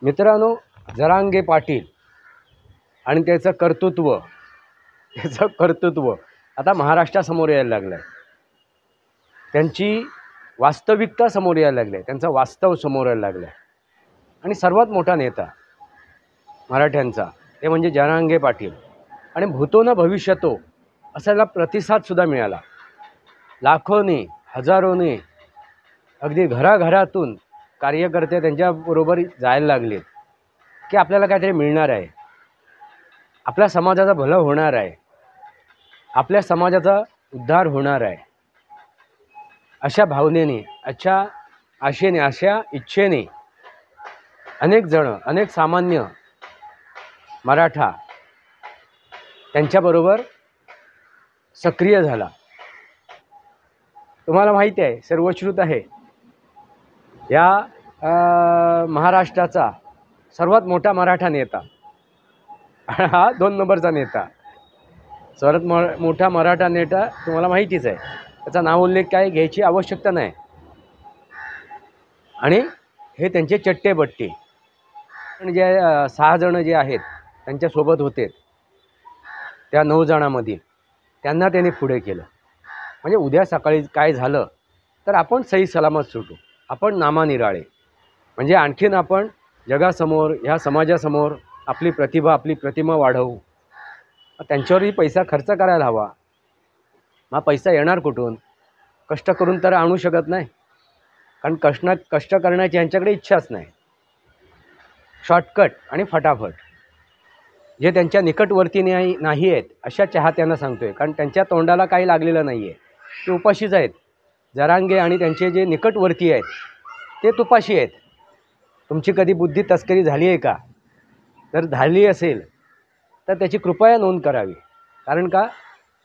मित्रांनो, जरांगे पाटील आणि त्याचं कर्तृत्व आता महाराष्ट्रासमोर यायला लागलं आहे. त्यांची वास्तविकता समोर यायला लागली आहे, त्यांचं वास्तव समोर यायला लागलं आहे. आणि सर्वात मोठा नेता मराठ्यांचा ते म्हणजे जरांगे पाटील. आणि भूतो न भविष्यतो असाला प्रतिसादसुद्धा मिळाला. लाखोनी हजारोनी अगदी घराघरातून कार्यकर्ते त्यांच्याबरोबर जायला लागले की आपल्याला काहीतरी मिळणार आहे, आपल्या समाजाचं भलं होणार आहे, आपल्या समाजाचा उद्धार होणार आहे, अशा भावनेने, अशा आशेने, अशा इच्छेने अनेक जण, अनेक सामान्य मराठा त्यांच्याबरोबर सक्रिय झाला. तुम्हाला माहिती आहे, सर्वश्रुत आहे, या महाराष्ट्राचा सर्वात मोठा मराठा नेता, हा 2 नंबरचा नेता, सर्वात मोठा मराठा नेता तुम्हाला माहितीच आहे. त्याचा नाव उल्लेख काय घ्यायची आवश्यकता नाही. आणि हे त्यांचे चट्टेबट्टे आणि जे 6 जण जे आहेत त्यांच्यासोबत होते, त्या 9 जणांमधील त्यांना त्यांनी पुढे केलं. म्हणजे उद्या सकाळी काय झालं तर आपण सही सलामत सुटू, आपण नामानिराळे, म्हणजे आणखीन आपण जगासमोर, ह्या समाजासमोर आपली प्रतिभा, आपली प्रतिमा वाढवू. त्यांच्यावरही पैसा खर्च करायला हवा. मग पैसा येणार कुठून? कष्ट करून तर आणू शकत नाही, कारण कष्ट करण्याची यांच्याकडे इच्छाच नाही. शॉर्टकट आणि फटाफट जे त्यांच्या निकटवर्ती नाही आहेत अशा चाहत्यांना सांगतो आहे, कारण त्यांच्या तोंडाला काही लागलेलं नाही आहे, ते उपाशीच आहेत. जरांगे आणि त्यांचे जे निकटवर्ती आहेत ते तुपाशी आहेत. तुमची कधी बुद्धी तस्करी झाली आहे का? जर झाली असेल तर त्याची कृपया नोंद करावी. कारण का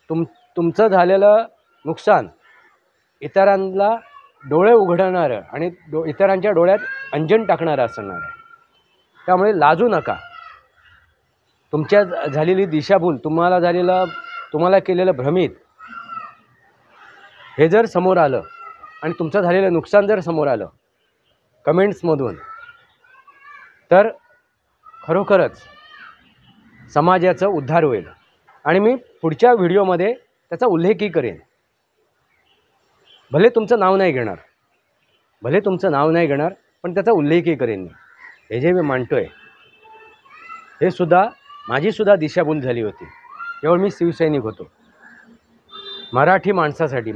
तुमचं झालेलं नुकसान इतरांना डोळे उघडणारं आणि इतरांच्या डोळ्यात अंजन टाकणारं असणार आहे. त्यामुळे लाजू नका. तुमच्या झालेली दिशाभूल, तुम्हाला केलेलं भ्रमित हे जर समोर आलं आणि तुमचं झालेलं नुकसान जर समोर आलं कमेंट्समधून, तर खरोखरच समाजाचा उद्धार होईल. आणि मी पुढच्या व्हिडिओमध्ये त्याचा उल्लेखही करेन. भले तुमचं नाव नाही घेणार, पण त्याचा उल्लेखही करेन मी. हे जे मी मांडतोय हे सुद्धा माझीसुद्धा दिशाभूल झाली होती जेव्हा मी शिवसैनिक होतो. मराठी माणसासाठी.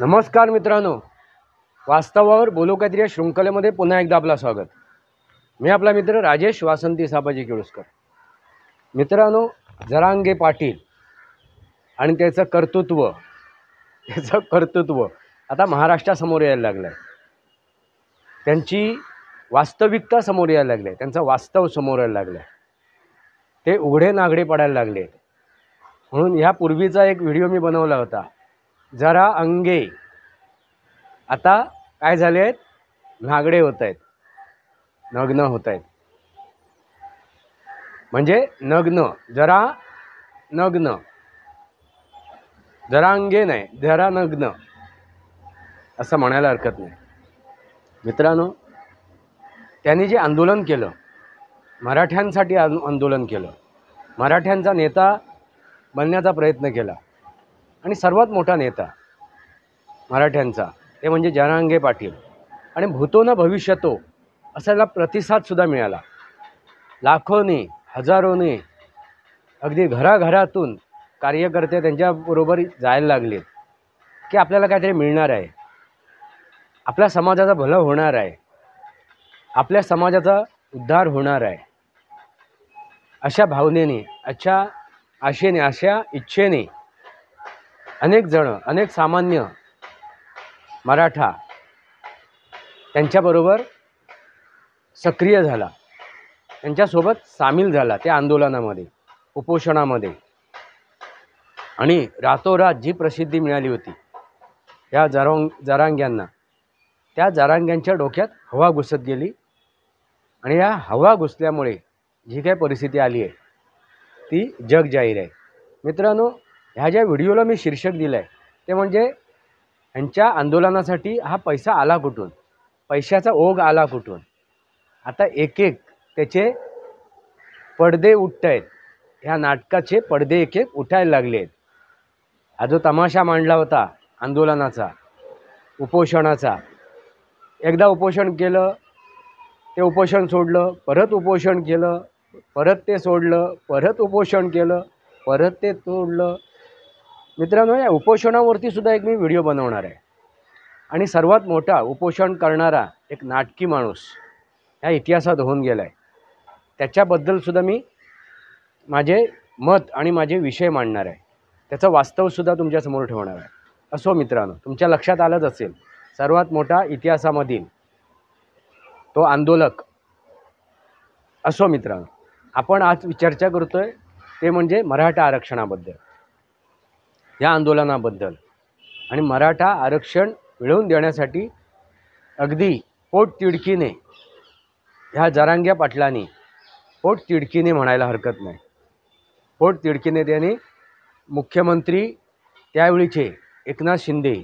नमस्कार मित्रांनो, वास्तवावर बोलू काहीतरी या शृंखलेमध्ये पुन्हा एकदा आपलं स्वागत. मी आपला मित्र राजेश वासंती साबाजी केळुसकर. मित्रांनो, जरांगे पाटील आणि त्याचं कर्तृत्व आता महाराष्ट्रासमोर यायला लागलं आहे. त्यांची वास्तविकता समोर यायला लागली आहे, त्यांचं वास्तव समोर यायला लागलं आहे. ते उघडे नागडे पडायला लागले. म्हणून ह्यापूर्वीचा एक व्हिडिओ मी बनवला होता, जरा अंगे. आता काय झाले आहेत? नागडे होत आहेत, नग्न होत आहेत. म्हणजे जरा नग्न, जरांगे नाही, जरा नग्न असं म्हणायला हरकत नाही. मित्रांनो, त्यांनी जे आंदोलन केलं, मराठ्यांसाठी आंदोलन केलं, मराठ्यांचा नेता बनण्याचा प्रयत्न केला, आणि सर्वात मोठा नेता मराठ्यांचा ते म्हणजे जरांगे पाटील. आणि भूतो न भविष्यतो असाला प्रतिसादसुद्धा मिळाला. लाखोनी हजारोनी अगदी घराघरातून कार्यकर्ते त्यांच्याबरोबर जायला लागले की आपल्याला काहीतरी मिळणार आहे, आपल्या समाजाचं भलं होणार आहे, आपल्या समाजाचा उद्धार होणार आहे, अशा भावनेने, अशा आशेने, अशा इच्छेने अनेक जण, अनेक सामान्य मराठा त्यांच्याबरोबर सक्रिय झाला, त्यांच्यासोबत सामील झाला त्या आंदोलनामध्ये, उपोषणामध्ये. आणि रातोरात जी प्रसिद्धी मिळाली होती या जरांग्यांना, त्या जरांग्यांच्या डोक्यात हवा घुसत गेली. आणि या हवा घुसल्यामुळे जी काय परिस्थिती आली आहे ती जग जाहीर आहे. मित्रांनो, ह्या ज्या व्हिडिओला मी शीर्षक दिलं आहे ते म्हणजे ह्यांच्या आंदोलनासाठी हा पैसा आला कुठून, पैशाचा ओघ आला कुठून. आता एक एक त्याचे पडदे उठत आहेत, ह्या नाटकाचे पडदे एक एक उठायला लागले आहेत. हा जो तमाशा मांडला होता आंदोलनाचा, उपोषणाचा, एकदा उपोषण केलं, ते उपोषण सोडलं, परत उपोषण केलं, परत ते सोडलं, परत उपोषण केलं, परत ते सोडलं. मित्रांनो, या उपोषणावरती सुद्धा एक मी व्हिडिओ बनवणार आहे. आणि सर्वात मोठा उपोषण करणारा एक नाटकी माणूस ह्या इतिहासात होऊन गेला आहे, त्याच्याबद्दलसुद्धा मी माझे मत आणि माझे विषय मांडणार आहे. त्याचं वास्तवसुद्धा तुमच्यासमोर ठेवणार आहे. असो मित्रांनो, तुमच्या लक्षात आलंच असेल, सर्वात मोठा इतिहासामधील तो आंदोलक. असो मित्रांनो, आपण आज चर्चा करतोय ते म्हणजे मराठा आरक्षणाबद्दल, या आंदोलनाबद्दल. आणि मराठा आरक्षण मिळवून देण्यासाठी अगदी पोटतिडकीने ह्या जरांगे पाटलांनी, पोटतिडकीने म्हणायला हरकत नाही, पोटतिडकीने त्यांनी मुख्यमंत्री त्यावेळीचे एकनाथ शिंदे,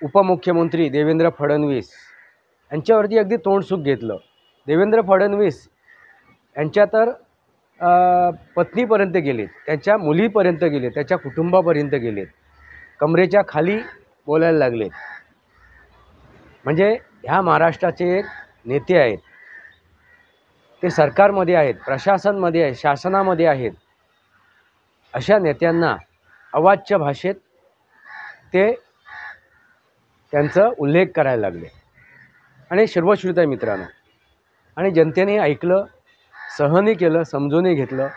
उपमुख्यमंत्री देवेंद्र फडणवीस यांच्यावरती अगदी तोंडसुख घेतलं. देवेंद्र फडणवीस यांच्या तर पत्नीपर्यंत गेलेत, त्याच्या मुलीपर्यंत गेलेत, त्याच्या कुटुंबापर्यंत गेलेत, कमरेच्या खाली बोलायला लागलेत. म्हणजे ह्या महाराष्ट्राचे एक नेते आहेत, ते सरकारमध्ये आहेत, प्रशासनमध्ये आहेत, शासनामध्ये आहेत. अशा नेत्यांना अवाच्य भाषेत ते त्यांचा उल्लेख करायला लागले. आणि सर्वश्रुत आहे मित्रांनो. आणि जनतेने ऐकलं, सहनही केलं, समजूनही घेतलं.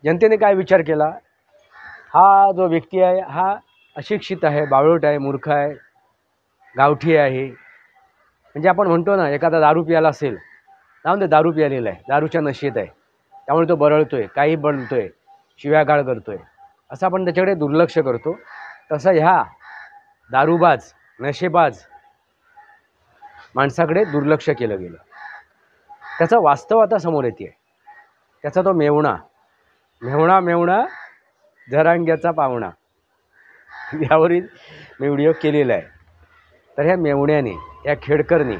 जनतेने काय विचार केला, हा जो व्यक्ती आहे हा अशिक्षित आहे, बावळट आहे, मूर्ख आहे, गावठी आहे. म्हणजे आपण म्हणतो ना, एखादा दारू प्यायला असेल, जाऊन ते दारू प्यायलेला आहे, दारूच्या नशेत आहे, त्यामुळे तो बरळतोय, काही बोलतोय, शिव्यागाळ करतोय, असं आपण त्याच्याकडे दुर्लक्ष करतो. तसं ह्या दारूबाज, नशेबाज माणसाकडे दुर्लक्ष केलं गेलं. त्याचं वास्तव आता समोर येते. त्याचा तो मेवणा, मेवणा मेवणा जरांग्याचा पावणा, यावरील मी व्हिडिओ केलेला आहे. तर ह्या मेवण्याने, या खेडकरने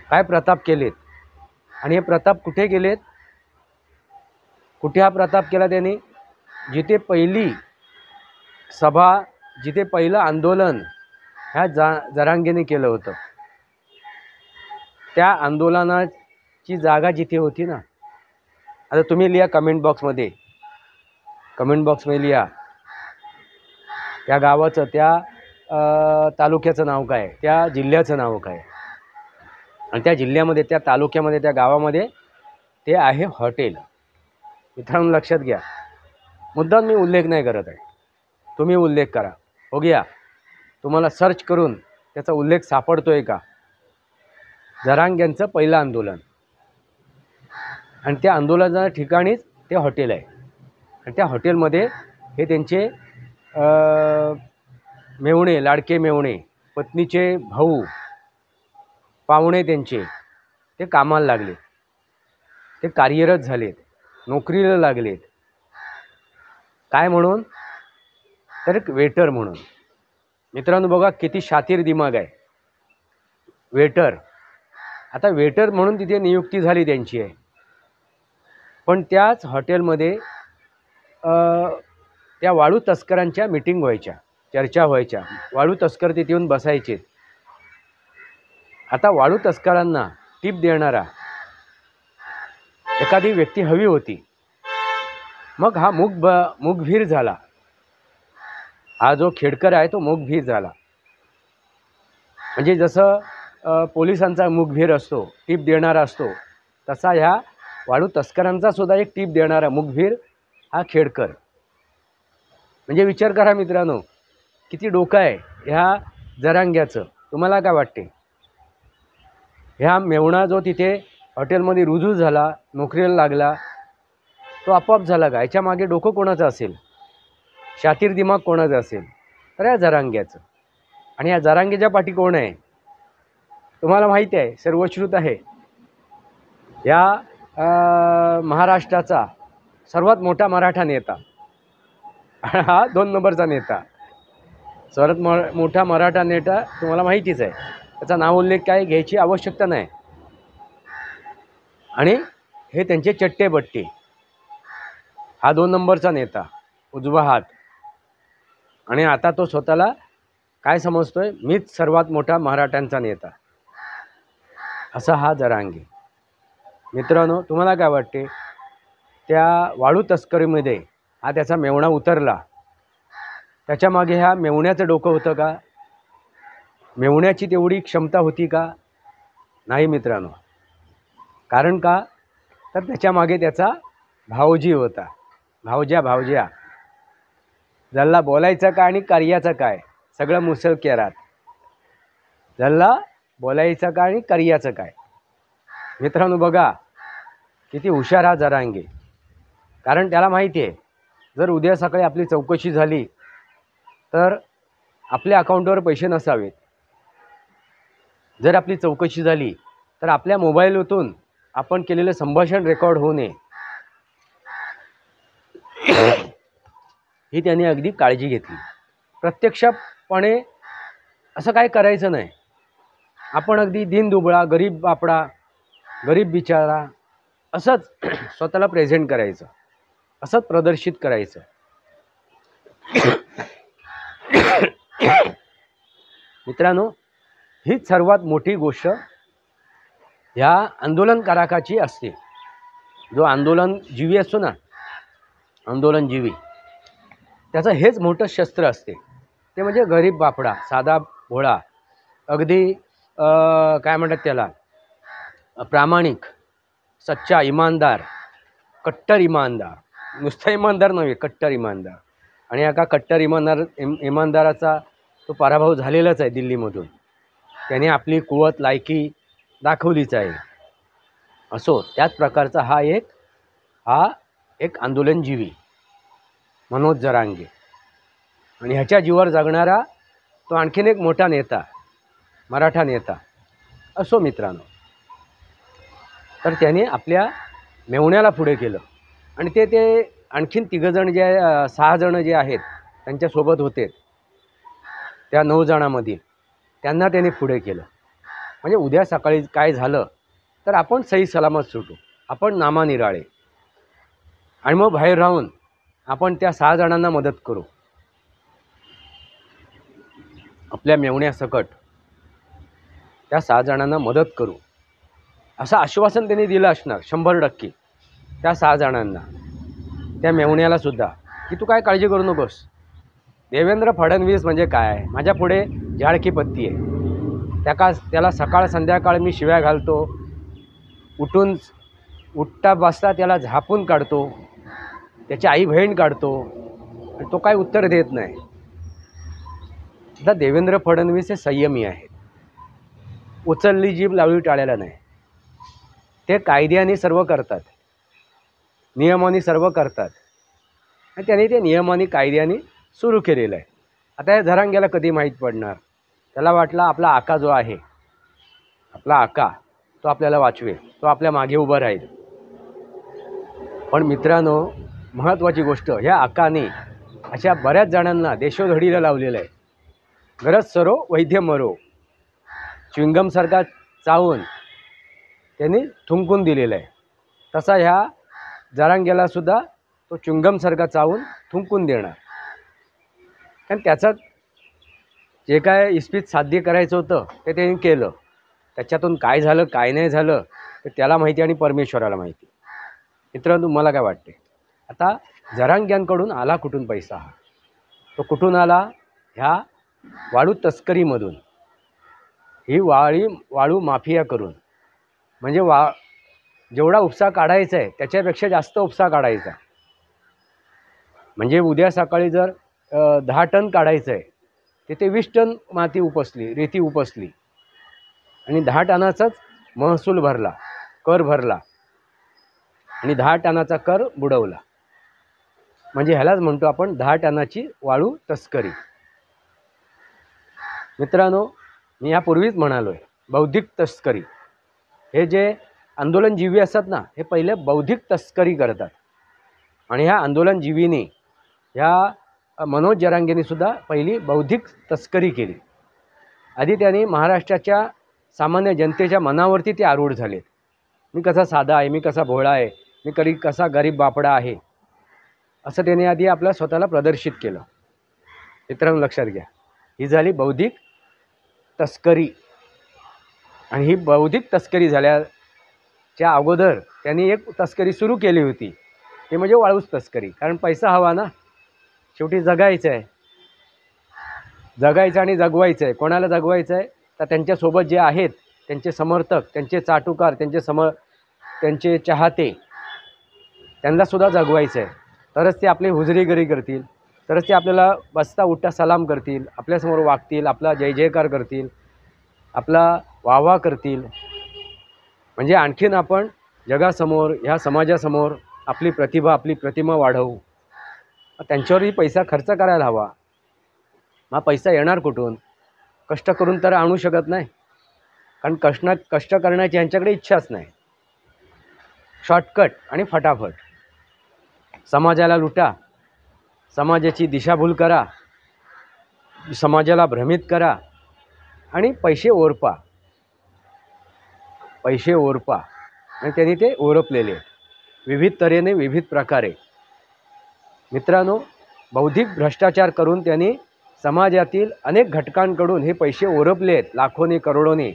काय प्रताप केलेत आणि हे प्रताप कुठे गेलेत, कुठे हा प्रताप केला त्यांनी. जिथे पहिली सभा, जिथे पहिलं आंदोलन ह्या जरांगेने केलं होतं, त्या आंदोलनाची जागा जिथे होती ना, आता तुम्ही लिहा कमेंट बॉक्समध्ये लिहा त्या गावाचं, त्या तालुक्याचं नाव काय, त्या जिल्ह्याचं नाव काय. आणि त्या जिल्ह्यामध्ये, त्या तालुक्यामध्ये, त्या गावामध्ये ते आहे हॉटेल. मित्रांनो लक्षात घ्या, मुद्दाम मी उल्लेख नाही करत आहे, तुम्ही उल्लेख करा. हो गया, तुम्हाला सर्च करून त्याचा उल्लेख सापडतोय का. जरांग्यांचं पहिलं आंदोलन, आणि त्या आंदोलनाच्या ठिकाणीच ते हॉटेल आहे. आणि त्या हॉटेलमध्ये हे त्यांचे मेवणे, लाडके मेवणे, पत्नीचे भाऊ, पाहुणे त्यांचे, ते कामाला लागले, ते कार्यरत झालेत, नोकरीला लागलेत. काय म्हणून, तर एक वेटर म्हणून. मित्रांनो बघा किती शातीर दिमाग आहे. वेटर, आता वेटर म्हणून तिथे नियुक्ती झाली त्यांची आहे. पण त्याच हॉटेलमध्ये त्या वाळू तस्करांच्या मीटिंग व्हायच्या, चर्चा व्हायच्या. वाळू तस्कर तिथे येऊन बसायचे. आता वाळू तस्करांना टीप देणारा एखादी व्यक्ती हवी होती. मग हा मुखभीर झाला. हा जो खेडकर आहे तो मुखभीर झाला. म्हणजे जसं पोलिसांचा मुखभीर असतो, टीप देणारा असतो, तसा ह्या वाळू तस्करांचा सुद्धा एक टीप देणारा मुखभीर हा खेडकर. म्हणजे विचार करा मित्रांनो, किती डोकं आहे ह्या जरांग्याचं. तुम्हाला काय वाटते. ह्या मेवणा जो तिथे हॉटेलमध्ये रुजू झाला, नोकरीला लागला, तो आपोआप झाला का. याच्या मागे डोकं कोणाचं असेल, शातीर दिमाग कोणाचं असेल, तर या जरांग्याचं. आणि या जरांगेच्या पाठी कोण आहे तुम्हाला माहिती आहे, सर्वश्रुत आहे. या महाराष्ट्राचा सर्वात मोठा मराठा नेता, हा 2 नंबरचा नेता, सर्वात मोठा मराठा नेता तुम्हाला माहितीच आहे, त्याचा नाव उल्लेख काय घ्यायची आवश्यकता नाही. आणि हे त्यांचे चट्टे बट्टे, हा 2 नंबरचा नेता, उजवा हात. आणि आता तो स्वतःला काय समजतोय, मीच सर्वात मोठा मराठ्यांचा नेता, असा हा जरांगे. मित्रांनो, तुम्हाला काय वाटते, त्या वाळू तस्करीमध्ये हा त्याचा मेवणा उतरला, त्याच्या मागे ह्या मेवण्याचं डोकं होतं का? मेवण्याची तेवढी क्षमता होती का? नाही मित्रांनो. कारण का, तर त्याच्या मागे त्याचा भावजी होता. भावज्या ज्याला बोलायचं काय आणि कार्याचं काय, सगळं मुसलकेरात. ज्याला बोलायचं काय आणि कार्याचं काय. मित्रांनो बघा, किती हुशार हा जरांगे. कारण त्याला माहिती आहे, जर उद्या सकाळी आपली चौकशी झाली तर आपल्या अकाउंटवर पैसे नसावेत. जर आपली चौकशी झाली तर आपल्या मोबाईलतून आपण केलेलं संभाषण रेकॉर्ड होऊ नये, ही त्याने अगदी काळजी घेतली. प्रत्यक्षपणे असं काय करायचं नाही. आपण अगदी दीनदुबळा, गरीब बापडा, गरीब बिचारा असंच स्वतःला प्रेझेंट करायचं, असंच प्रदर्शित करायचं. मित्रांनो, हीच सर्वात मोठी गोष्ट ह्या आंदोलनकाराकाची असते. जो आंदोलनजीवी असतो ना, आंदोलनजीवी, त्याचं हेच मोठं शस्त्र असते. ते म्हणजे गरीब बापडा, साधा भोळा, अगदी काय म्हणतात त्याला, प्रामाणिक, सच्चा, इमानदार, कट्टर इमानदार. नुसता इमानदार नव्हे, कट्टर इमानदार. आणि एका कट्टर इमानदाराचा तो पराभव झालेलाच आहे दिल्लीमधून. त्याने आपली कुवत, लायकी दाखवलीच आहे. असो, त्याच प्रकारचा हा एक आंदोलनजीवी मनोज जरांगे. आणि ह्याच्या जीवावर जगणारा तो आणखीन एक मोठा नेता, मराठा नेता. असो मित्रांनो, तर त्याने आपल्या मेवण्याला पुढे केलं. आणि ते आणखीन 6 जण जे आहेत त्यांच्यासोबत होते, त्या 9 जणांमधील त्यांना त्याने पुढे केलं. म्हणजे उद्या सकाळी काय झालं तर आपण सही सलामत सुटू, आपण नामानिराळे. आणि मग बाहेर राहून आपण त्या 6 जणांना मदत करू, आपल्या मेवण्यासकट त्या 6 जणांना मदत करू, असं आश्वासन त्यांनी दिलं असणार 100% त्या 6 जणांना, त्या मेवण्यालासुद्धा, की तू काय काळजी करू नकोस. देवेंद्र फडणवीस म्हणजे काय, माझ्या पुढे झाडकी पत्ती आहे. त्याला सकाळ संध्याकाळ मी शिव्या घालतो, उठता बसता त्याला झापून काढतो, त्याची आई बहीण काढतो, आणि तो काय उत्तर देत नाही. आता देवेंद्र फडणवीस हे संयमी आहेत. उचलली जीभ लावली टाळायला नाही. ते कायद्याने सर्व करतात, नियमाने सर्व करतात. आणि त्याने ते नियमाने, कायद्याने सुरू केलेलं आहे. आता या जरांग्याला कधी माहीत पडणार. त्याला वाटला आपला आका जो आहे, आपला आका, तो आपल्याला वाचवेल, तो आपल्या मागे उभं राहील. पण मित्रांनो, महत्त्वाची गोष्ट, ह्या आकाने अशा बऱ्याच जणांना देशोधडीला लावलेलं आहे. गरज सरो वैद्य मरो, च्युइंगमसारखा चावून त्यांनी थुंकून दिलेलं आहे. तसा ह्या जरांग्यालासुद्धा तो च्युइंगमसारखा चावून थुंकून देणार. कारण त्याचं जे काय इस्पित साध्य करायचं होतं ते त्यांनी केलं. त्याच्यातून काय झालं काय नाही झालं ते त्याला माहिती आणि परमेश्वराला माहिती. मित्रांनो, मला काय वाटते, आता जरांग्यांकडून आला कुठून पैसा, हा तो कुठून आला, ह्या वाळू तस्करीमधून. ही वाळू माफिया करून, म्हणजे जेवढा उपसा काढायचा आहे त्याच्यापेक्षा जास्त उपसा काढायचा. म्हणजे उद्या सकाळी जर 10 टन काढायचं आहे, तिथे 20 टन माती उपसली, रेती उपसली, आणि 10 टनाचाच महसूल भरला, कर भरला, आणि 10 टनाचा कर बुडवला. म्हणजे ह्यालाच म्हणतो आपण 10 टनाची वाळू तस्करी. मित्रांनो, मी यापूर्वीच म्हणालो आहे, बौद्धिक तस्करी हे जे आंदोलनजीवी असतात ना, हे पहिले बौद्धिक तस्करी करतात. आणि ह्या आंदोलनजीवींनी, ह्या मनोज जरांगेंनी सुद्धा पहिली बौद्धिक तस्करी केली. आधी त्यांनी महाराष्ट्राच्या सामान्य जनतेच्या मनावरती ते आरूढ झालेत. मी कसा साधा आहे, मी कसा भोळा आहे, मी कसा गरीब बापडा आहे, असं त्यांनी आधी आपल्या स्वतःला प्रदर्शित केलं. मित्रांनो लक्षात घ्या, ही झाली बौद्धिक तस्करी. आणि ही बौद्धिक तस्करी झाल्याच्या अगोदर त्यांनी एक तस्करी सुरू केली होती, ते म्हणजे वाळूच तस्करी. कारण पैसा हवा ना, शेवटी जगायचं आहे. जगायचं आणि जगवायचं आहे. कोणाला जगवायचं आहे? तर त्यांच्यासोबत जे आहेत, त्यांचे समर्थक, त्यांचे चाटुकार, त्यांचे चाहते, त्यांनासुद्धा जगवायचं आहे. तरच ते आपली हुजरीगिरी करतील, तरच ते आपल्याला बसता उठता सलाम करतील, आपल्यासमोर वागतील, आपला जय जयकार करतील, आपला वाहवा करतील. म्हणजे आणखीन आपण जगासमोर, ह्या समाजासमोर आपली प्रतिभा, आपली प्रतिमा वाढवू. त्यांच्यावरही पैसा खर्च करायला हवा. मग पैसा येणार कुठून? कष्ट करून तर आणू शकत नाही, कारण कष्ट करण्याची यांच्याकडे इच्छाच नाही. शॉर्टकट आणि फटाफट. समाजाला लुटा, समाजाची दिशाभूल करा, समाजाला भ्रमित करा आणि पैसे ओरपा. आणि त्यांनी ते ओरपलेले विविध तऱ्हेने, विविध प्रकारे. मित्रांनो, बौद्धिक भ्रष्टाचार करून त्यांनी समाजातील अनेक घटकांकडून हे पैसे ओरपले आहेत, लाखोनी करोडोनी.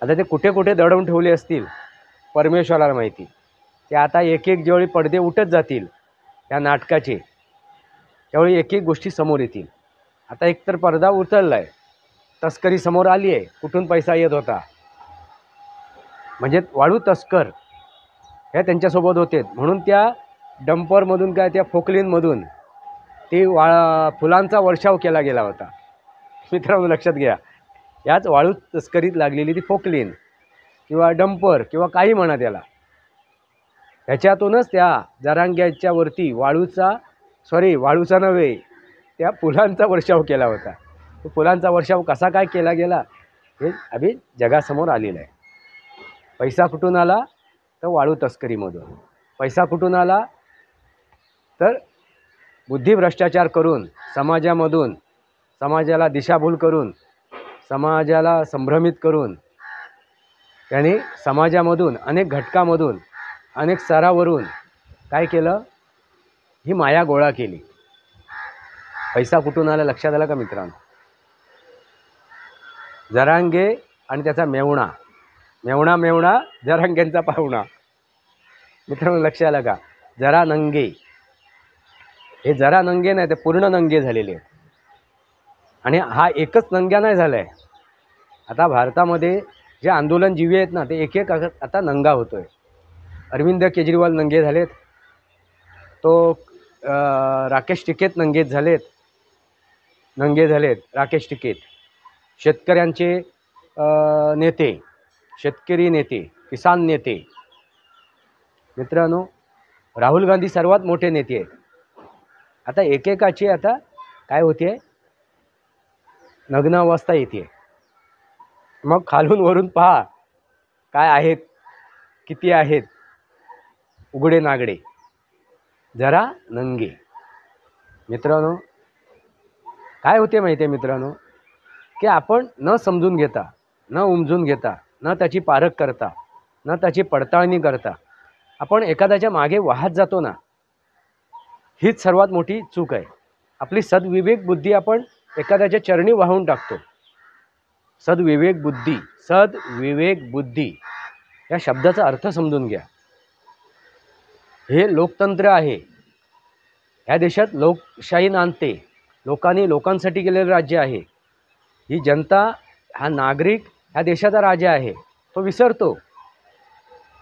आता ते कुठे कुठे दडवून ठेवले असतील परमेश्वराला माहिती. ते आता एक एक ज्यावेळी पडदे उठत जातील या नाटकाचे, त्यावेळी एक एक गोष्टी समोर येतील. आता एकतर पडदा उचलला आहे, तस्करी समोर आली आहे, कुठून पैसा येत होता. म्हणजे वाळू तस्कर हे त्यांच्यासोबत होते, म्हणून त्या डंपरमधून त्या फोकलीनमधून ते फुलांचा वर्षाव केला गेला होता. मित्रांनो लक्षात घ्या, याच वाळू तस्करीत लागलेली ती फोकलीन किंवा डंपर किंवा काही म्हणा त्याला, ह्याच्यातूनच त्या जरांग्याच्यावरती वाळूचा नव्हे, त्या फुलांचा वर्षाव केला होता. तो फुलांचा वर्षाव कसा काय केला गेला हे अभि जगासमोर आलेलं आहे. पैसा कुठून आला? तर वाळू तस्करीमधून. पैसा कुठून आला? तर बुद्धिभ्रष्टाचार करून, समाजाला दिशाभूल करून, समाजाला संभ्रमित करून त्यांनी समाजामधून, अनेक घटकामधून, अनेक स्तरावरून काय केलं? ही माया गोळा केली. पैसा कुठून आला लक्षात आलं का मित्रांनो? जरांगे आणि त्याचा मेवणा जरांगेंचा पाहुणा. मित्रांनो लक्ष आलं का? जरा नंगे, हे जरा नंगे नाही, ते पूर्ण नंगे झालेले आहेत. आणि हा एकच नंग्या नाही झाला आहे. आता भारतामध्ये जे आंदोलनजीवी आहेत ना, ते एक आता नंगा होतोय. अरविंद केजरीवाल नंगे झालेत, तो राकेश टिकैत नंगे झालेत. राकेश टिकैत शेतकऱ्यांचे नेते, शेतकरी नेते, किसान नेते. मित्रांनो, राहुल गांधी सर्वात मोठे नेते आहेत. आता एकेकाची आता काय होते? नग्न अवस्था येते. मग खालून वरून पहा काय आहेत, किती आहेत, उघडे नागडे, जरा नंगे. मित्रांनो काय होते माहिती आहे मित्रांनो, की आपण न समजून घेता, न उमजून घेता, न त्याची पारख करता, न त्याची पडताळणी करता आपण एखाद्याच्या मागे वाहत जातो ना, हीच सर्वात मोठी चूक आहे. आपली सद्विवेक बुद्धी आपण एखाद्याच्या चरणी वाहून टाकतो. सद्विवेक बुद्धी या शब्दाचा अर्थ समजून घ्या. हे लोकतंत्र आहे. ह्या देशात लोकशाही नांदते. लोकांनी लोकांसाठी केलेलं राज्य आहे. ही जनता, हा नागरिक ह्या देशाचा राजा आहे. तो विसरतो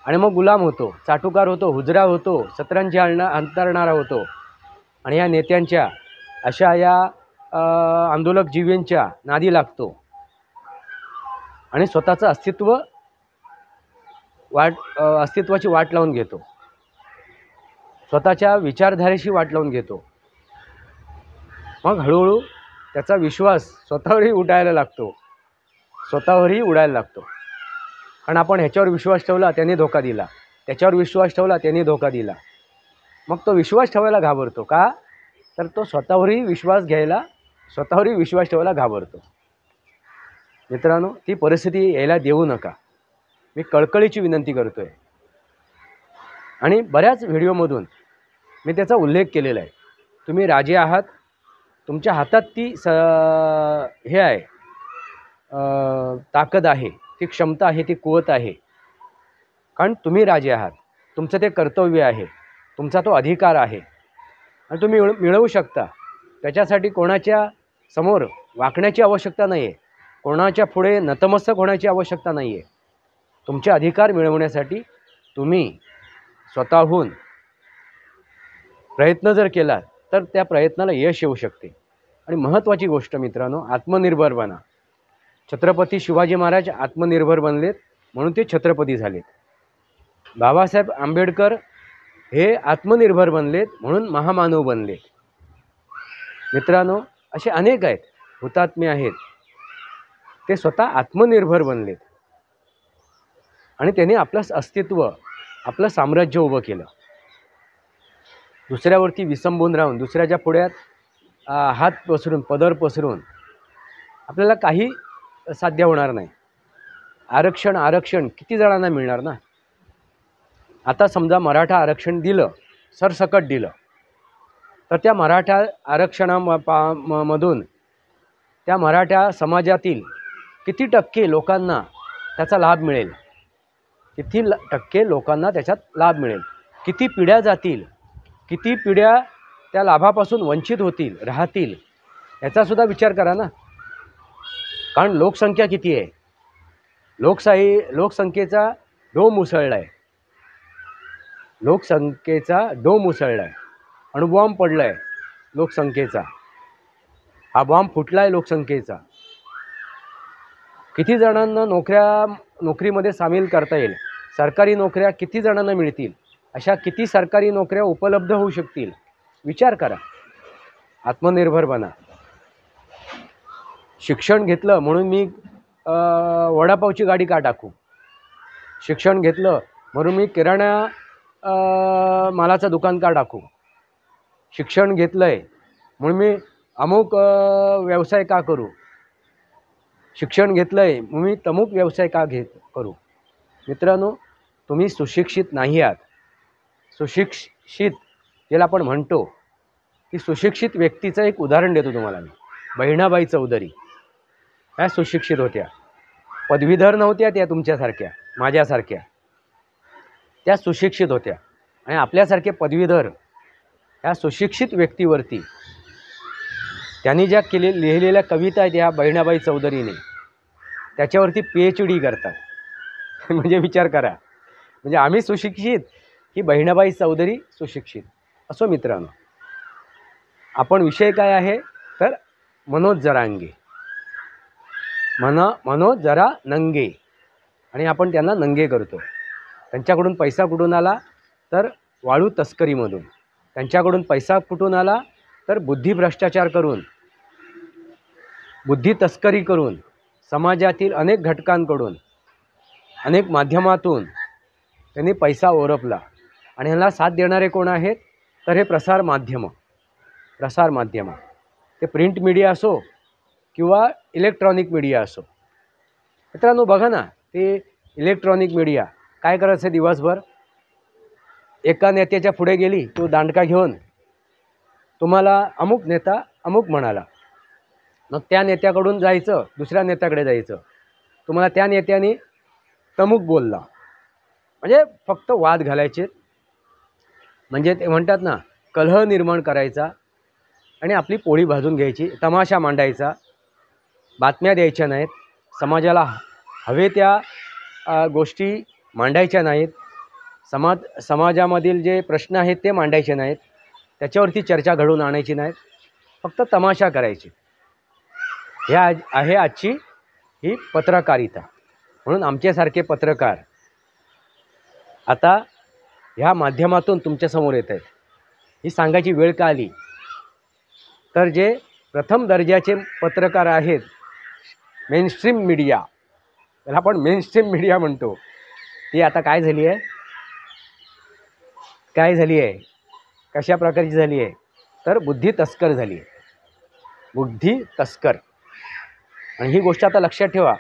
आणि मग गुलाम होतो, चाटुकार होतो, हुजरा होतो, सतरंजी अंतरणारा होतो. आणि या नेत्यांच्या अशा या आंदोलक जीवींच्या नादी लागतो आणि स्वतःचं अस्तित्वाची वाट लावून घेतो, स्वतःच्या विचारधारेशी वाट लावून घेतो. मग हळूहळू त्याचा विश्वास स्वतःवरही उडायला लागतो. कारण आपण ह्याच्यावर विश्वास ठेवला त्याने धोका दिला, त्याच्यावर विश्वास ठेवला त्याने धोका दिला. मग तो विश्वास ठेवायला घाबरतो का? तर तो स्वतःवरही विश्वास ठेवायला घाबरतो. मित्रांनो, ती परिस्थिती यायला देऊ नका, मी कळकळीची विनंती करतो आहे. आणि बऱ्याच व्हिडिओमधून मी त्याचा उल्लेख केलेला आहे. तुम्ही राजे आहात, तुमच्या हातात ती हे आहे, ताकद आहे, ती क्षमता आहे, ती कुवत आहे. कारण तुम्ही राजे आहात, तुमचं ते कर्तव्य आहे, तुमचा तो अधिकार आहे आणि तुम्ही मिळवू शकता. त्याच्यासाठी कोणाच्या समोर वाकण्याची आवश्यकता नाही आहे, कोणाच्या पुढे नतमस्तक होण्याची आवश्यकता नाही आहे. तुमचे अधिकार मिळवण्यासाठी तुम्ही स्वतःहून प्रयत्न जर केला तर त्या प्रयत्नाला यश येऊ शकते. आणि महत्त्वाची गोष्ट मित्रांनो, आत्मनिर्भर बना. छत्रपती शिवाजी महाराज आत्मनिर्भर बनलेत म्हणून ते छत्रपती झालेत. बाबासाहेब आंबेडकर हे आत्मनिर्भर बनलेत म्हणून महामानव बनले. मित्रांनो, असे अनेक आहेत, हुतात्मे आहेत, ते स्वतः आत्मनिर्भर बनलेत आणि त्यांनी आपलं अस्तित्व, आपलं साम्राज्य उभं केलं. दुसऱ्यावरती विसंबून राहून, दुसऱ्याच्या पुढ्यात हात पसरून, पदर पसरून आपल्याला काही साध्य होणार नाही. आरक्षण किती जणांना मिळणार ना? आता समजा मराठा आरक्षण दिलं, सरसकट दिलं, तर त्या मराठा आरक्षणामधून त्या मराठा समाजातील किती टक्के लोकांना त्याचा लाभ मिळेल? किती टक्के लोकांना त्याच्यात लाभ मिळेल? किती पिढ्या जातील? किती पिढ्या त्या लाभापासून वंचित होतील, राहतील? याचासुद्धा विचार करा ना. कारण लोकसंख्या किती आहे? लोकसंख्येचा डो मुसळला आहे. लोकसंख्येचा डो मुसळला आहे. अणुबॉम्ब पडला आहे लोकसंख्येचा. हा बॉम्ब फुटला आहे लोकसंख्येचा. किती जणांना नोकरीमध्ये सामील करता येईल? सरकारी नोकऱ्या किती जणांना मिळतील? अशा किती सरकारी नोकऱ्या उपलब्ध होऊ शकतील? विचार करा. आत्मनिर्भर बना. शिक्षण घेतलं म्हणून मी वडापावची गाडी का टाकू? शिक्षण घेतलं म्हणून मी किराणा मालाचं दुकान का टाकू? शिक्षण घेतलं आहे म्हणून मी अमुक व्यवसाय का करू? शिक्षण घेतलं आहे म्हणून मी तमुक व्यवसाय का करू? मित्रांनो, तुम्ही सुशिक्षित नाही आहात. सुशिक्षित ज्याला आपण म्हणतो, ती सुशिक्षित व्यक्तीचं एक उदाहरण देतो तुम्हाला मी. बहिणाबाई चौधरी ह्या सुशिक्षित होत्या. पदवीधर नव्हत्या त्या तुमच्यासारख्या, माझ्यासारख्या. त्या सुशिक्षित होत्या. आणि आपल्यासारखे पदवीधर ह्या सुशिक्षित व्यक्तीवरती त्यांनी ज्या लिहिलेल्या कविता आहेत ह्या बहिणाबाई चौधरीने, त्याच्यावरती PhD करतात. म्हणजे विचार करा. म्हणजे आम्ही सुशिक्षित ही बहिणाबाई चौधरी सुशिक्षित. असो मित्रांनो, आपण विषय काय आहे तर मनोज जरांगे, मनोज जरा नंगे. आणि आपण त्यांना नंगे करतो. त्यांच्याकडून पैसा कुठून आला तर वाळू तस्करीमधून. त्यांच्याकडून पैसा कुठून आला तर बुद्धिभ्रष्टाचार करून, बुद्धी तस्करी करून, समाजातील अनेक घटकांकडून, अनेक माध्यमातून त्यांनी पैसा ओरपला. आणि ह्याला साथ देणारे कोण आहेत तर हे प्रसार माध्यमं. ते प्रिंट मीडिया असो किंवा इलेक्ट्रॉनिक मीडिया असो. मित्रांनो बघा ना, ते इलेक्ट्रॉनिक मीडिया काय करायचं दिवसभर? एका नेत्याच्या पुढे गेली तो दांडका घेऊन, तुम्हाला अमुक नेता अमुक म्हणाला, मग त्या नेत्याकडून जायचं, दुसऱ्या नेत्याकडे जायचं, तुम्हाला त्या नेत्याने तमुक बोलला. म्हणजे फक्त वाद घालायचे. म्हणजे ते म्हणतात ना, कलह निर्माण करायचा आणि आपली पोळी भाजून घ्यायची, तमाशा मांडायचा, बातम्या द्यायच्या नाहीत, समाजाला हवे त्या गोष्टी मांडायच्या नाहीत, समाजामधील जे प्रश्न आहेत ते मांडायचे नाहीत, त्याच्यावरती चर्चा घडवून आणायची नाहीत, फक्त तमाशा करायची. ह्या आहे आजची ही पत्रकारिता. म्हणून आमच्यासारखे पत्रकार आता ह्या माध्यमातून तुमच्यासमोर येत आहेत. ही सांगायची वेळ का आली तर जे प्रथम दर्जाचे पत्रकार आहेत, मेनस्ट्रीम मीडिया, त्याला आपण मेनस्ट्रीम मीडिया म्हणतो, ती आता काय झाली आहे, कशा प्रकारची झाली आहे, तर बुद्धी तस्कर झाली आहे, बुद्धी तस्कर. आणि ही गोष्ट आता लक्षात ठेवा,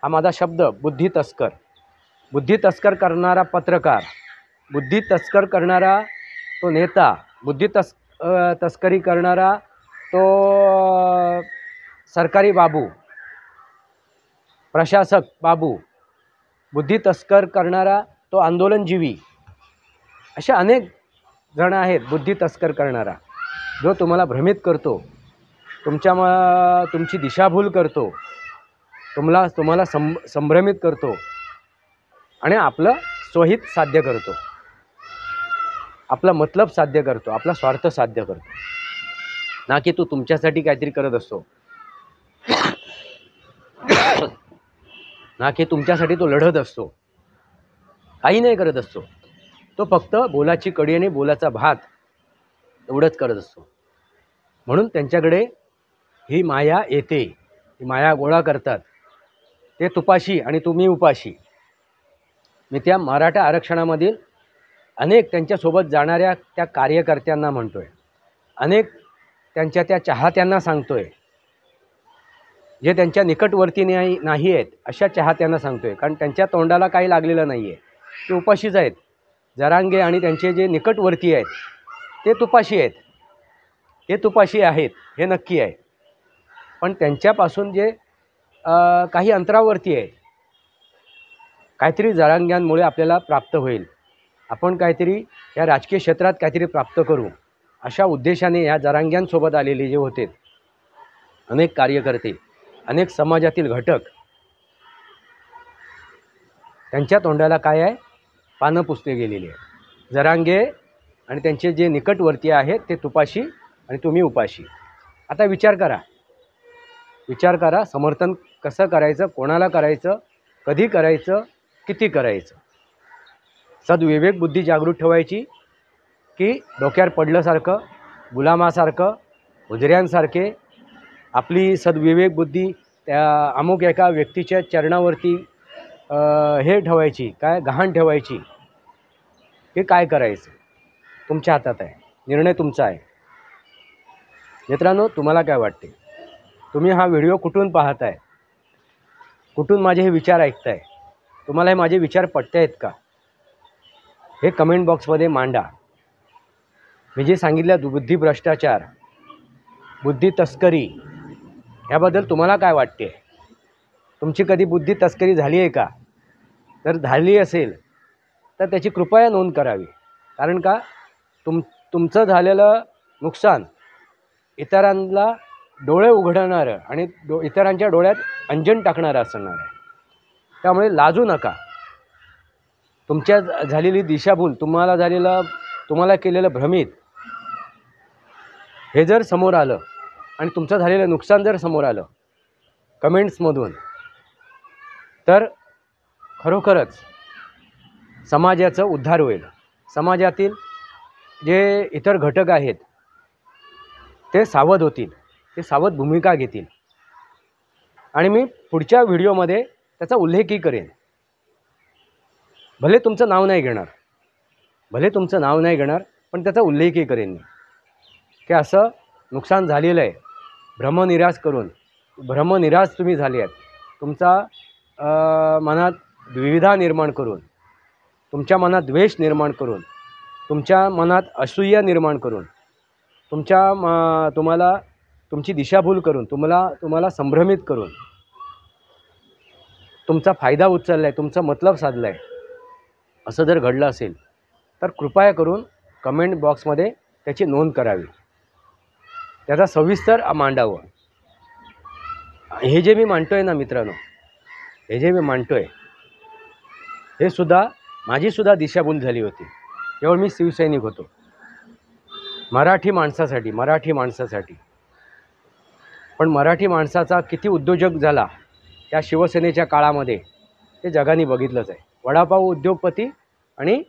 हा माझा शब्द बुद्धी तस्कर. बुद्धी तस्कर करणारा पत्रकार, बुद्धी तस्कर करणारा तो नेता, तस्करी करणारा तो सरकारी बाबू, प्रशासक बाबू, बुद्धी तस्कर करणारा तो आंदोलनजीवी, असे अनेक जण आहेत बुद्धी तस्कर करणारा, जो तुम्हाला भ्रमित करतो, तुमची दिशाभूल करतो, तुम्हाला संभ्रमित करतो आणि आपलं स्वहित साध्य करतो, आपला मतलब साध्य करतो, आपला स्वार्थ साध्य करतो. ना की तो तुमच्यासाठी काहीतरी करत असतो, ना की तुमच्यासाठी तो लढत असतो, काही नाही करत असतो. तो फक्त बोलाची कडी आणि बोलाचा भात एवढंच करत असतो. म्हणून त्यांच्याकडे ही माया येते, ही माया गोळा करतात. ते तुपाशी आणि तुम्ही उपाशी. मी त्या मराठा आरक्षणामधील अनेक त्यांच्यासोबत जाणाऱ्या त्या कार्यकर्त्यांना म्हणतो आहे, अनेक त्यांच्या त्या चाहत्यांना सांगतो आहे, जे त्यांच्या निकटवर्ती नाही आहेत अशा चाहत्यांना सांगतो आहे, कारण त्यांच्या तोंडाला काही लागलेलं नाही आहे, ते उपाशीच आहेत. जरांगे आणि त्यांचे जे निकटवर्ती आहेत ते तुपाशी आहेत, ते तुपाशी आहेत हे नक्की आहे. पण त्यांच्यापासून जे काही अंतरावरती आहे, काहीतरी जरांग्यांमुळे आपल्याला प्राप्त होईल, आपण काहीतरी या राजकीय क्षेत्रात काहीतरी प्राप्त करू, अशा उद्देशाने या जरांग्यांसोबत आलेले जे होते अनेक कार्यकर्ते, अनेक समाजातील घटक, त्यांच्या तोंडाला काय आहे, पानं पुसले गेलेली आहे. जरांगे आणि त्यांचे जे निकटवर्ती आहेत ते तुपाशी आणि तुम्ही उपाशी. आता विचार करा, समर्थन कसं करायचं, कोणाला करायचं, कधी करायचं, किती करायचं. सद्विवेक बुद्धी जागृत ठेवायची की डोक्यावर पडल्यासारखं, गुलामासारखं, उजऱ्यांसारखे आपली सद्विवेक बुद्धी त्या अमुक एका व्यक्तीच्या चरणावरती हे ठेवायची, काय गहाण ठेवायची. हे काय करायचं तुमच्या हातात आहे, निर्णय तुमचा आहे. मित्रांनो, तुम्हाला काय वाटते? तुम्ही हा व्हिडिओ कुठून पाहताय, कुठून माझे हे विचार ऐकताय, तुम्हाला हे माझे विचार पटत आहेत का, हे कमेंट बॉक्समध्ये मांडा. मी जे सांगितलं बुद्धी भ्रष्टाचार, बुद्धी तस्करी, याबद्दल तुम्हाला काय वाटते? तुमची कधी बुद्धी तस्करी झाली आहे का? जर झाली असेल तर त्याची कृपया नोंद करावी. कारण का, तुमचं झालेलं नुकसान इतरांना डोळे उघडणारं आणि इतरांच्या डोळ्यात अंजन टाकणारं असणार आहे. त्यामुळे लाजू नका. तुमच्या झालेली दिशाभूल, तुम्हाला केलेलं भ्रमित, हे जर समोर आलं आणि तुमचं झालेलं नुकसान जर समोर आलं कमेंट्समधून, तर खरोखरच समाजाचं उद्धार होईल. समाजातील जे इतर घटक आहेत ते सावध होतील, ते सावध भूमिका घेतील. आणि मी पुढच्या व्हिडिओमध्ये त्याचा उल्लेखही करेन. भले तुमचं नाव नाही घेणार, पण त्याचा उल्लेखही करेन मी, की असं नुकसान झालेलं आहे. भ्रमनिराश तुम्ही झाले आहेत. तुमचा मनात द्विविधा निर्माण करून, तुमच्या मनात द्वेष निर्माण करून, तुमच्या मनात असूया निर्माण करून, तुम्हाला तुमची दिशाभूल करून, तुम्हाला संभ्रमित करून, तुमचा फायदा उचलला आहे, तुमचा मतलब साधला आहे, असं जर घडलं असेल तर कृपया करून कमेंट बॉक्समध्ये त्याची नोंद करावी, त्याचा सविस्तर मांडावं. हे जे मी मांडतो आहे ना मित्रांनो, हे सुद्धा माझीसुद्धा दिशाभूल झाली होती जेव्हा मी शिवसैनिक होतो. मराठी माणसासाठी. पण मराठी माणसाचा किती उद्योजक झाला त्या शिवसेनेच्या काळामध्ये ते जगाने बघितलंच आहे. वडापाव उद्योगपती आणि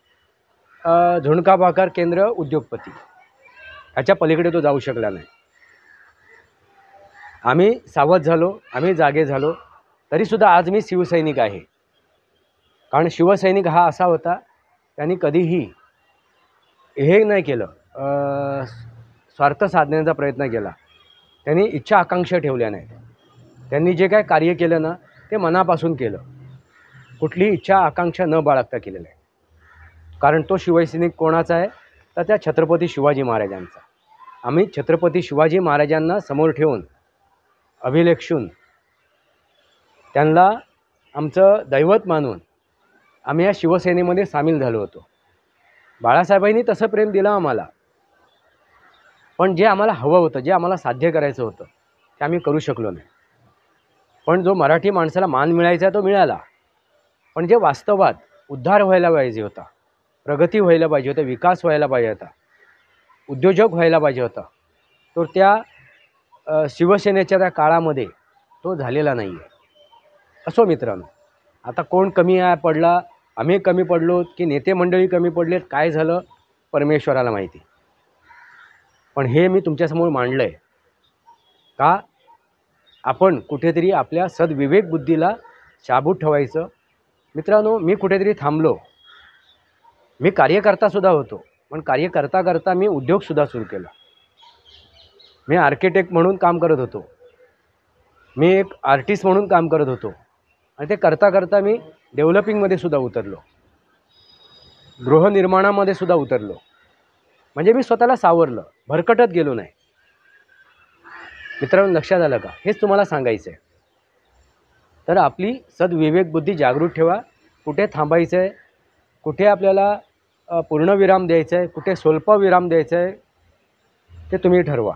झुणका भाकर केंद्र उद्योगपती, ह्याच्या पलीकडे तो जाऊ शकला नाही. आम्ही सावध झालो, आम्ही जागे झालो तरीसुद्धा आज मी शिवसैनिक आहे. कारण शिवसैनिक हा असा होता, त्यांनी कधीही हे नाही केलं, स्वार्थ साधण्याचा प्रयत्न केला. त्यांनी इच्छा आकांक्षा ठेवल्या नाहीत. त्यांनी जे काय कार्य केलं ना, ते मनापासून केलं. कुठलीही इच्छा आकांक्षा न बाळगता केलेलं आहे. कारण तो शिवसैनिक कोणाचा आहे, तर त्या छत्रपती शिवाजी महाराजांचा. आम्ही छत्रपती शिवाजी महाराजांना समोर ठेवून, अभिलेखून, त्यांना आमचं दैवत मानून आम्ही या शिवसेनेमध्ये सामील झालो होतो. बाळासाहेबांनी तसं प्रेम दिलं आम्हाला. पण जे आम्हाला हवं होतं, जे आम्हाला साध्य करायचं होतं, ते आम्ही करू शकलो नाही. पण जो मराठी माणसाला मान मिळायचा तो मिळाला. पण जे वास्तवात उद्धार व्हायला पाहिजे होता, प्रगती व्हायला पाहिजे होता, विकास व्हायला पाहिजे होता, उद्योजक व्हायला पाहिजे होता, तो त्या शिवसेनेच्या त्या काळामध्ये तो झालेला नाही आहे. असो मित्रांनो, आता कोण कमी पडला, आम्ही कमी पडलो की नेते मंडळी कमी पडलेत, काय झालं परमेश्वराला माहिती. पण हे मी तुमच्यासमोर मांडलं आहे का आपण कुठेतरी आपल्या सद्विवेक बुद्धीला शाबूत ठेवायचं. मित्रांनो, मी कुठेतरी थांबलो. मी कार्यकर्तासुद्धा होतो, पण कार्य करता करता मी उद्योगसुद्धा सुरू केला. मी आर्किटेक्ट म्हणून काम करत होतो, मी एक आर्टिस्ट म्हणून काम करत होतो, आणि ते करता करता मी डेव्हलपिंगमध्ये सुद्धा उतरलो, गृहनिर्माणामध्ये सुद्धा उतरलो. म्हणजे मी स्वतःला सावरलं, भरकटत गेलो नाही. मित्रांनो, लक्षात आलं का? हेच तुम्हाला सांगायचं आहे. तर आपली सद्विवेक बुद्धी जागृत ठेवा. कुठे थांबायचं आहे, कुठे आपल्याला पूर्णविराम द्यायचा आहे, कुठे स्वल्पविराम द्यायचा आहे, ते तुम्ही ठरवा.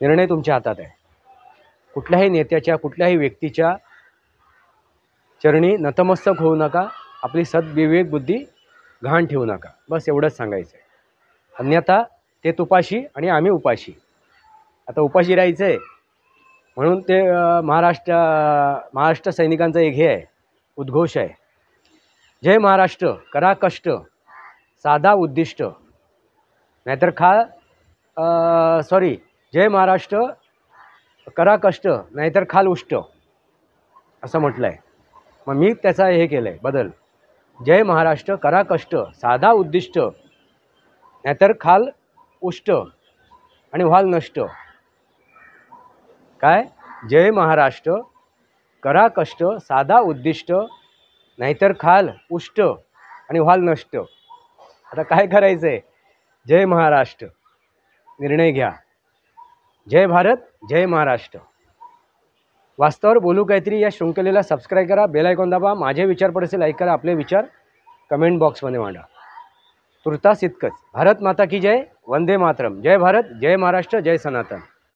निर्णय तुमच्या हातात आहे. कुठल्याही नेत्याच्या, कुठल्याही व्यक्तीच्या चरणी नतमस्तक होऊ नका. आपली सद्विवेक बुद्धी घाण ठेवू नका. बस एवढंच सांगायचं आहे. अन्यथा ते तुपाशी आणि आम्ही उपाशी. आता उपाशी राहायचं आहे म्हणून ते महाराष्ट्र सैनिकांचा एक हे आहे, उद्घोष आहे, जय महाराष्ट्र, करा कष्ट, साधा उद्दिष्ट, नाहीतर जय महाराष्ट्र, करा कष्ट, नाहीतर खाल उष्ट, असं म्हटलं आहे. मग मी त्याचा हे केलं आहे बदल. जय महाराष्ट्र, करा कष्ट, साधा उद्दिष्ट, नाहीतर खाल उष्ट आणि व्हाल नष्ट. काय? जय महाराष्ट्र, करा कष्ट, साधा उद्दिष्ट, नाहीतर खाल उष्ट आणि व्हाल नष्ट. आता काय करायचं आहे? जय महाराष्ट्र, निर्णय घ्या. जय भारत, जय महाराष्ट्र. वास्तवावर बोलू काहीतरी या शृंखलेला सबस्क्राईब करा, बेल आयकॉन दाबा. माझे विचार पडसे लाईक करा, आपले विचार कमेंट बॉक्समध्ये मांडा. तुर्तास इतकंच. भारत माता की जय, वंदे मातरम. जय भारत, जय महाराष्ट्र, जय सनातन.